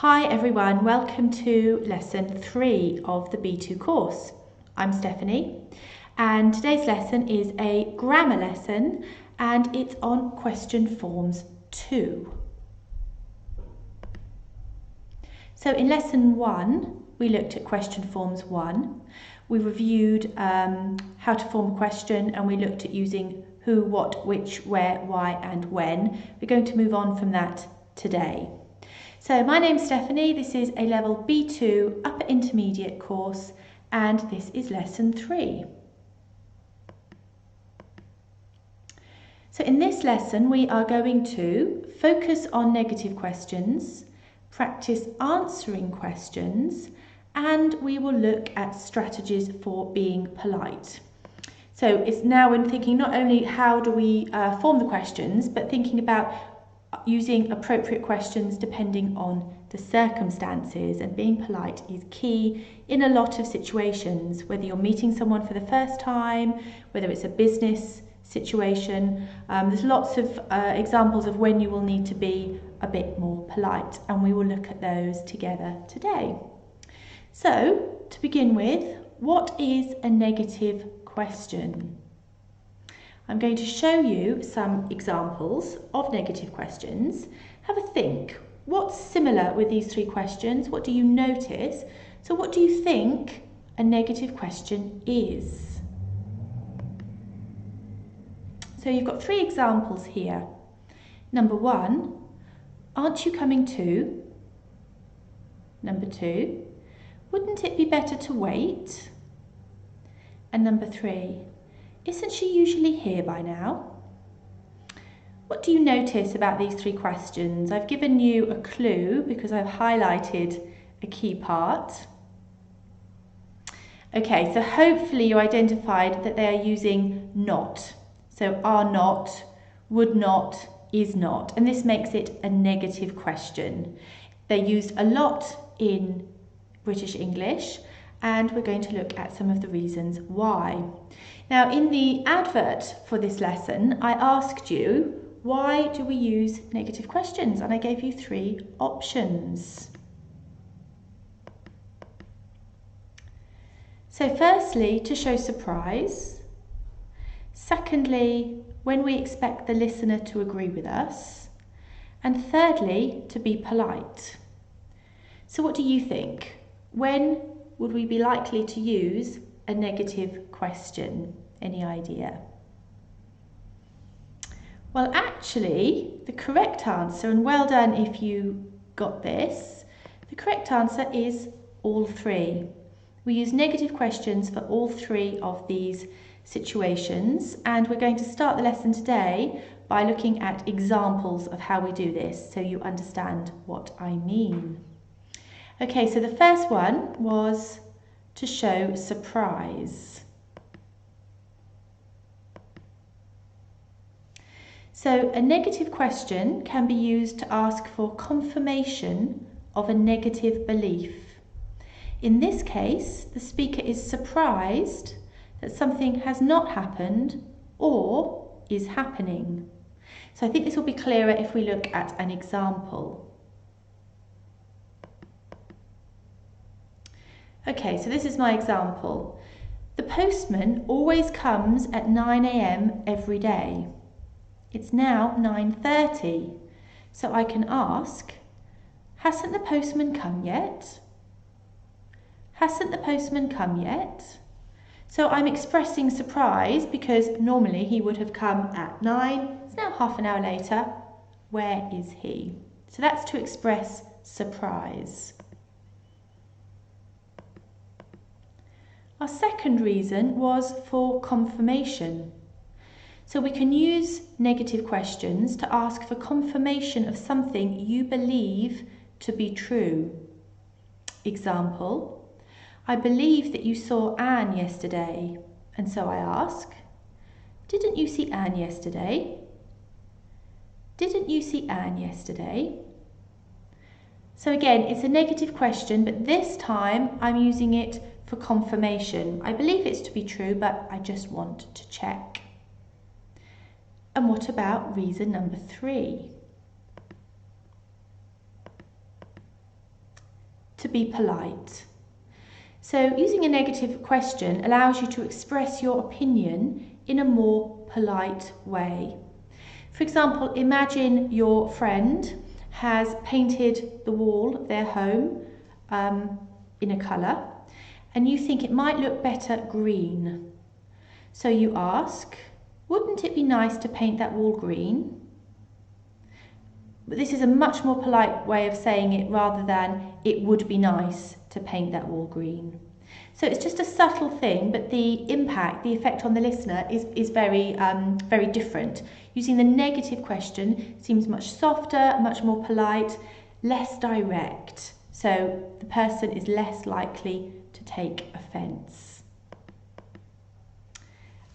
Hi everyone, welcome to lesson 3 of the B2 course. I'm Stephanie and today's lesson is a grammar lesson and it's on question forms 2. So in lesson 1 we looked at question forms 1. We reviewed how to form a question and we looked at using who, what, which, where, why and when. We're going to move on from that today. So my name's Stephanie, this is a level B2 upper intermediate course and this is lesson 3. So in this lesson we are going to focus on negative questions, practice answering questions and we will look at strategies for being polite. So it's now in thinking not only how do we form the questions but thinking about using appropriate questions depending on the circumstances, and being polite is key in a lot of situations, whether you're meeting someone for the first time, whether it's a business situation. There's lots of examples of when you will need to be a bit more polite and we will look at those together today. So to begin with, what is a negative question? I'm going to show you some examples of negative questions. Have a think. What's similar with these 3 questions? What do you notice? So what do you think a negative question is? So you've got 3 examples here. Number 1, aren't you coming too? Number 2, wouldn't it be better to wait? And number 3, isn't she usually here by now? What do you notice about these 3 questions? I've given you a clue because I've highlighted a key part. Okay, so hopefully you identified that they are using not. So are not, would not, is not. And this makes it a negative question. They're used a lot in British English and we're going to look at some of the reasons why. Now in the advert for this lesson I asked you, why do we use negative questions? And I gave you 3 options. So firstly, to show surprise. Secondly, when we expect the listener to agree with us. And thirdly, to be polite. So what do you think? When would we be likely to use a negative question? Any idea? Well, actually, the correct answer, and well done if you got this, the correct answer is all 3. We use negative questions for all 3 of these situations, and we're going to start the lesson today by looking at examples of how we do this so you understand what I mean. Okay, so the first one was to show surprise. So a negative question can be used to ask for confirmation of a negative belief. In this case, the speaker is surprised that something has not happened or is happening. So I think this will be clearer if we look at an example. Okay, so this is my example. The postman always comes at 9 a.m. every day. It's now 9:30, so I can ask, hasn't the postman come yet? Hasn't the postman come yet? So I'm expressing surprise because normally he would have come at 9, it's now half an hour later. Where is he? So that's to express surprise. Our second reason was for confirmation. So we can use negative questions to ask for confirmation of something you believe to be true. Example, I believe that you saw Anne yesterday, and so I ask, didn't you see Anne yesterday? Didn't you see Anne yesterday? So again, it's a negative question, but this time I'm using it for confirmation. I believe it's to be true, but I just want to check. And what about reason number 3? be polite. So using a negative question allows you to express your opinion in a more polite way. For example, imagine your friend has painted the wall of their home in a colour, and you think it might look better green. So you ask, wouldn't it be nice to paint that wall green? But this is a much more polite way of saying it rather than it would be nice to paint that wall green. So it's just a subtle thing, but the impact, the effect on the listener is very, very different. Using the negative question seems much softer, much more polite, less direct. So the person is less likely to take offence.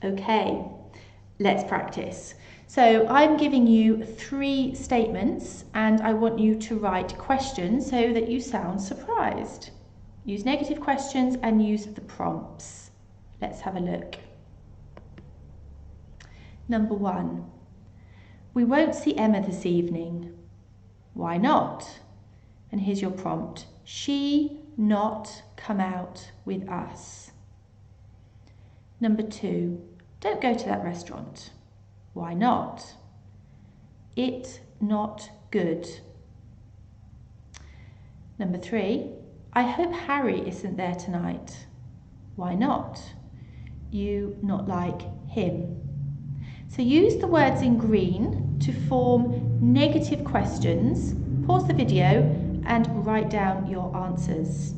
Okay, let's practice. So I'm giving you 3 statements and I want you to write questions so that you sound surprised. Use negative questions and use the prompts. Let's have a look. Number 1. We won't see Emma this evening. Why not? And here's your prompt. She not come out with us. Number 2. Don't go to that restaurant. Why not? It not good. Number 3. I hope Harry isn't there tonight. Why not? You not like him. So use the words in green to form negative questions. Pause the video and write down your answers.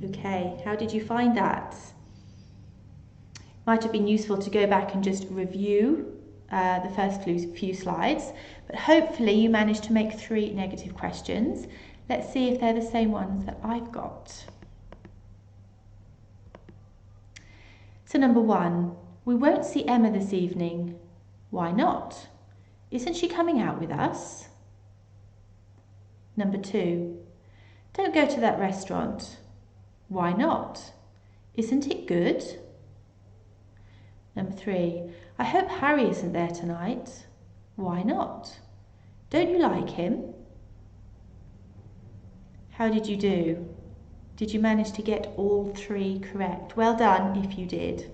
Okay, how did you find that? Might have been useful to go back and just review the first few slides, but hopefully you managed to make 3 negative questions. Let's see if they're the same ones that I've got. So number 1, we won't see Emma this evening. Why not? Isn't she coming out with us? Number 2, don't go to that restaurant. Why not? Isn't it good? Number 3, I hope Harry isn't there tonight. Why not? Don't you like him? How did you do? Did you manage to get all 3 correct? Well done if you did.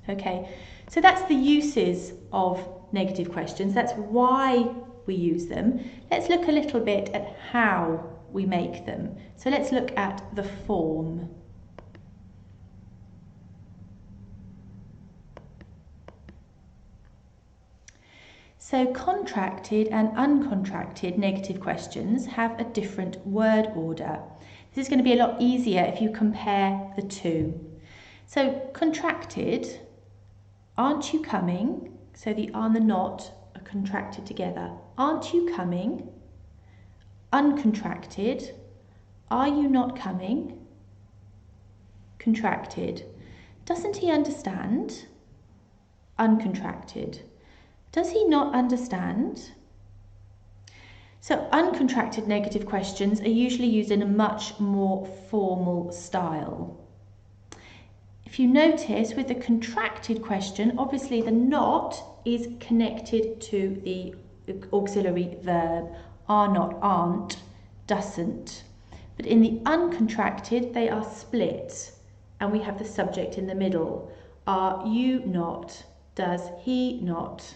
Okay, so that's the uses of negative questions. That's why we use them. Let's look a little bit at how we make them. So let's look at the form. So contracted and uncontracted negative questions have a different word order. This is going to be a lot easier if you compare the 2. So contracted, aren't you coming? So the are and the not are contracted together. Aren't you coming? Uncontracted, are you not coming? Contracted, doesn't he understand? Uncontracted, does he not understand? So uncontracted negative questions are usually used in a much more formal style. If you notice with the contracted question, obviously the not is connected to the auxiliary verb. Are not, aren't, doesn't. But in the uncontracted, they are split and we have the subject in the middle. Are you not? Does he not?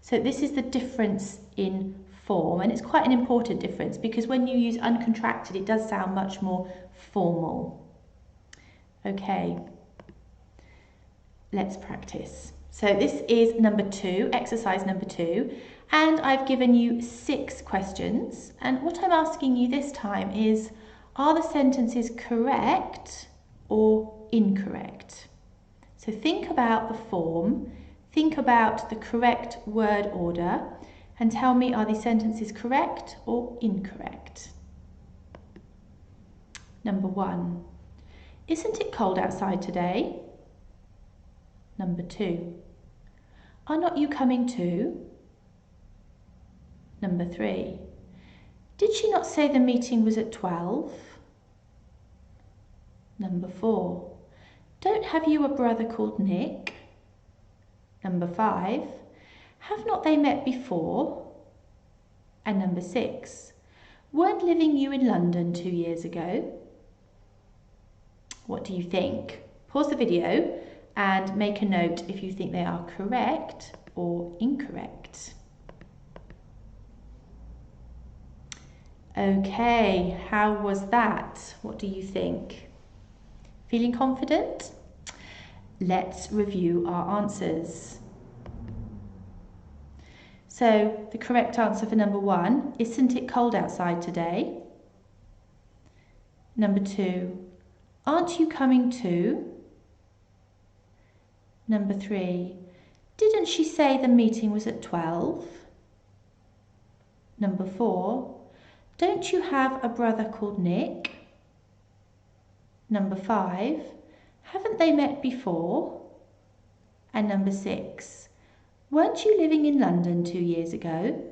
So this is the difference in form, and it's quite an important difference because when you use uncontracted, it does sound much more formal. Okay, let's practice. So this is number 2, exercise number 2, and I've given you 6 questions. And what I'm asking you this time is, are the sentences correct or incorrect? So think about the form. Think about the correct word order and tell me, are these sentences correct or incorrect? Number 1, isn't it cold outside today? Number 2, are not you coming too? Number 3, did she not say the meeting was at 12? Number 4, don't have you a brother called Nick? Number 5, have not they met before? And number 6, weren't living you in London 2 years ago? What do you think? Pause the video and make a note if you think they are correct or incorrect. Okay, how was that? What do you think? Feeling confident? Let's review our answers. So the correct answer for number 1, isn't it cold outside today? Number 2, aren't you coming too? Number 3, didn't she say the meeting was at 12? Number 4, don't you have a brother called Nick? Number 5, haven't they met before? And number 6, weren't you living in London 2 years ago?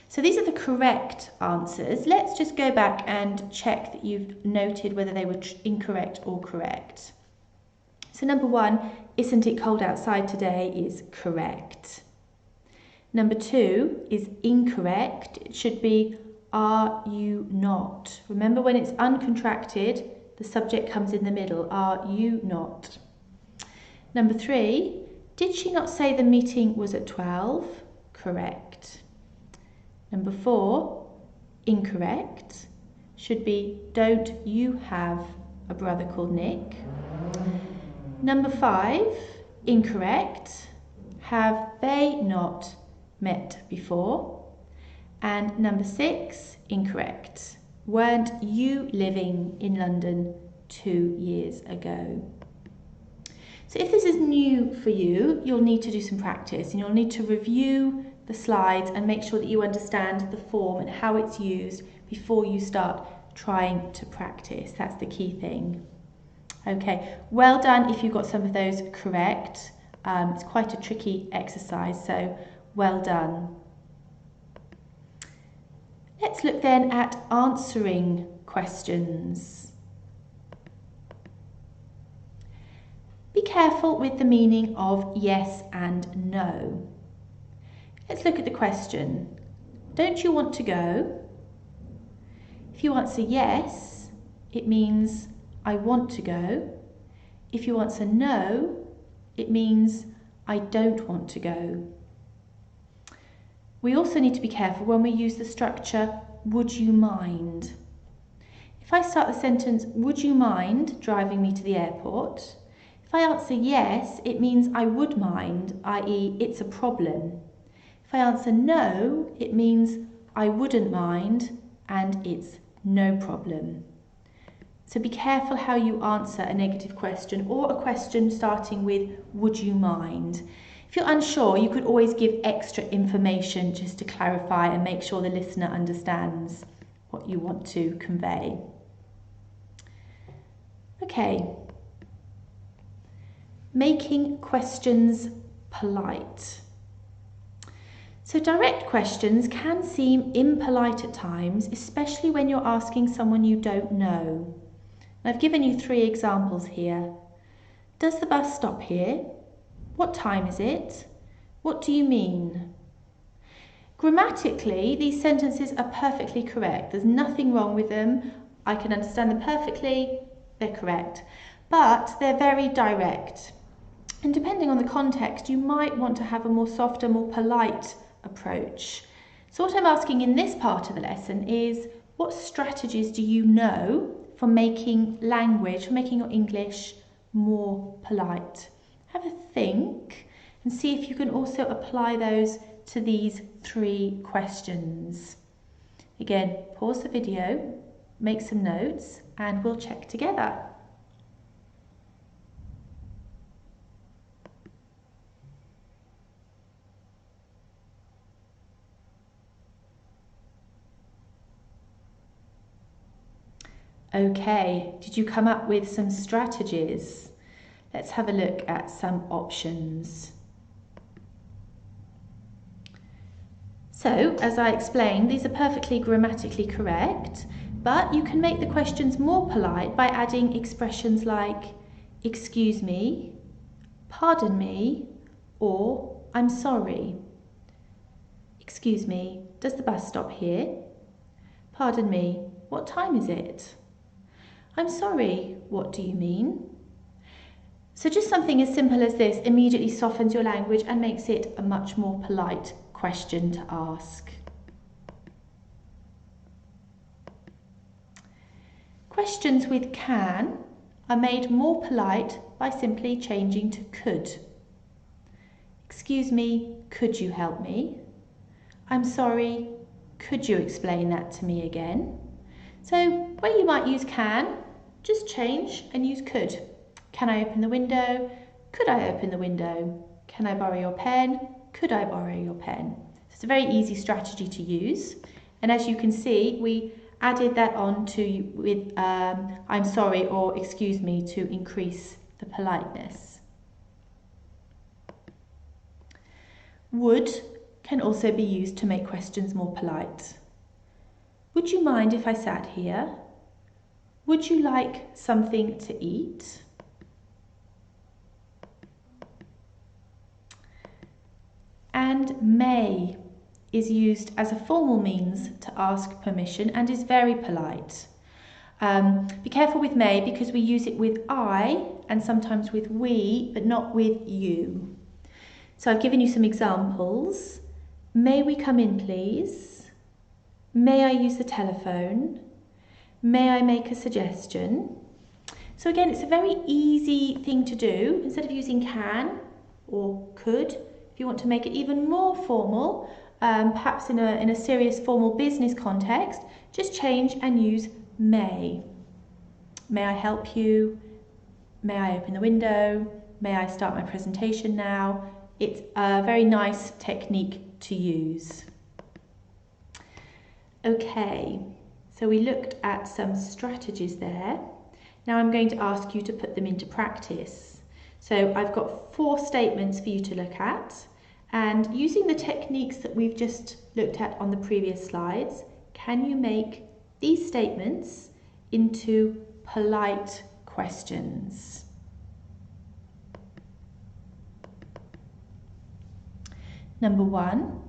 So these are the correct answers. Let's just go back and check that you've noted whether they were incorrect or correct. So number 1, isn't it cold outside today, is correct. Number 2 is incorrect. It should be, are you not? Remember, when it's uncontracted, the subject comes in the middle. Are you not? Number 3, did she not say the meeting was at 12? Correct. Number 4, incorrect. Should be, don't you have a brother called Nick? Number 5, incorrect. Have they not met before? And number 6, incorrect. Weren't you living in London 2 years ago? So if this is new for you, you'll need to do some practice and you'll need to review the slides and make sure that you understand the form and how it's used before you start trying to practice. That's the key thing. Okay, well done if you got some of those correct. It's quite a tricky exercise, so well done. Let's look then at answering questions. Be careful with the meaning of yes and no. Let's look at the question. Don't you want to go? If you answer yes, it means I want to go. If you answer no, it means I don't want to go. We also need to be careful when we use the structure, would you mind? If I start the sentence, would you mind driving me to the airport? If I answer yes, it means I would mind, i.e. it's a problem. If I answer no, it means I wouldn't mind and it's no problem. So be careful how you answer a negative question or a question starting with would you mind. If you're unsure, you could always give extra information just to clarify and make sure the listener understands what you want to convey. Okay. Making questions polite. So direct questions can seem impolite at times, especially when you're asking someone you don't know. I've given you 3 examples here. Does the bus stop here? What time is it? What do you mean? Grammatically, these sentences are perfectly correct. There's nothing wrong with them. I can understand them perfectly. They're correct. But they're very direct. And depending on the context, you might want to have a more softer, more polite approach. So what I'm asking in this part of the lesson is, what strategies do you know for making language, for making your English more polite? Have a think and see if you can also apply those to these 3 questions. Again, pause the video, make some notes, and we'll check together. Okay, did you come up with some strategies? Let's have a look at some options. So, as I explained, these are perfectly grammatically correct, but you can make the questions more polite by adding expressions like excuse me, pardon me, or I'm sorry. Excuse me, does the bus stop here? Pardon me, what time is it? I'm sorry, what do you mean? So just something as simple as this immediately softens your language and makes it a much more polite question to ask. Questions with can are made more polite by simply changing to could. Excuse me, could you help me? I'm sorry, could you explain that to me again? So where you might use can, just change and use could. Can I open the window? Could I open the window? Can I borrow your pen? Could I borrow your pen? So it's a very easy strategy to use. And as you can see, we added that on to with I'm sorry or excuse me to increase the politeness. Would can also be used to make questions more polite. Would you mind if I sat here? Would you like something to eat? And may is used as a formal means to ask permission and is very polite. Be careful with may because we use it with I and sometimes with we, but not with you. So I've given you some examples. May we come in, please? May I use the telephone? May I make a suggestion? So again, it's a very easy thing to do. Instead of using can or could, if you want to make it even more formal, perhaps in a serious formal business context, just change and use may. May I help you? May I open the window? May I start my presentation now? It's a very nice technique to use. Okay, so we looked at some strategies there. Now I'm going to ask you to put them into practice. So I've got 4 statements for you to look at, and using the techniques that we've just looked at on the previous slides, can you make these statements into polite questions? Number 1,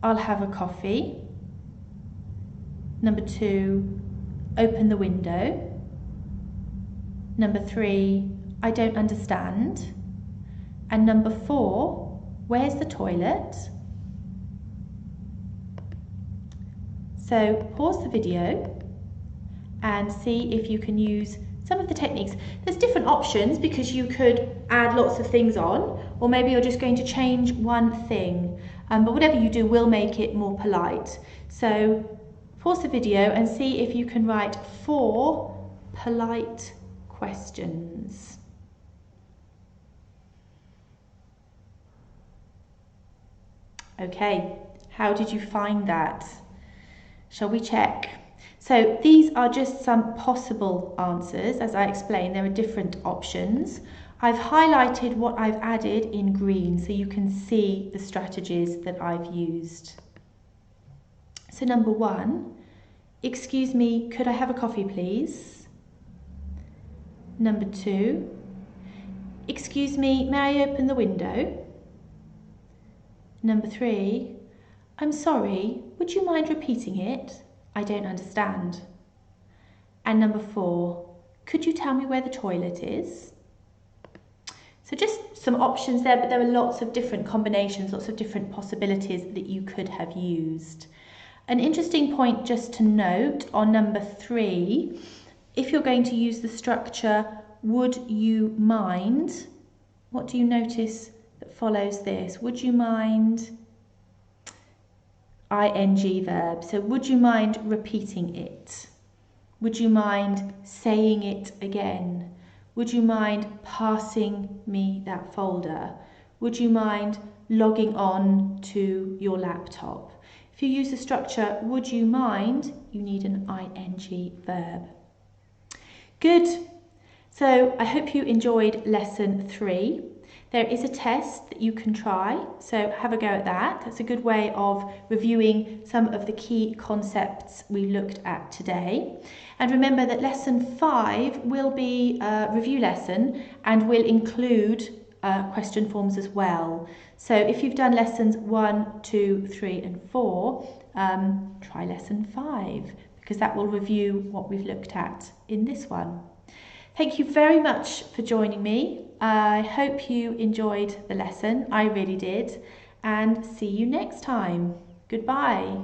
I'll have a coffee. Number 2, open the window. Number 3, I don't understand. And number 4, where's the toilet? So pause the video and see if you can use some of the techniques. There's different options because you could add lots of things on, or maybe you're just going to change one thing. But whatever you do will make it more polite. So pause the video and see if you can write 4 polite questions. Okay, how did you find that? Shall we check? So these are just some possible answers. As I explained, there are different options. I've highlighted what I've added in green so you can see the strategies that I've used. So number 1, excuse me, could I have a coffee please? Number 2, excuse me, may I open the window? Number 3, I'm sorry, would you mind repeating it? I don't understand. And number 4, could you tell me where the toilet is? So just some options there, but there are lots of different combinations, lots of different possibilities that you could have used. An interesting point just to note on number 3, if you're going to use the structure, would you mind, what do you notice that follows this? Would you mind? ing verb. So would you mind repeating it? Would you mind saying it again? Would you mind passing me that folder? Would you mind logging on to your laptop? If you use the structure would you mind, you need an ing verb. Good. So I hope you enjoyed lesson 3. There is a test that you can try, so have a go at that. That's a good way of reviewing some of the key concepts we looked at today. And remember that lesson 5 will be a review lesson and will include question forms as well. So if you've done lessons 1, 2, 3 and 4, try lesson 5, because that will review what we've looked at in this one. Thank you very much for joining me. I hope you enjoyed the lesson. I really did. And see you next time. Goodbye.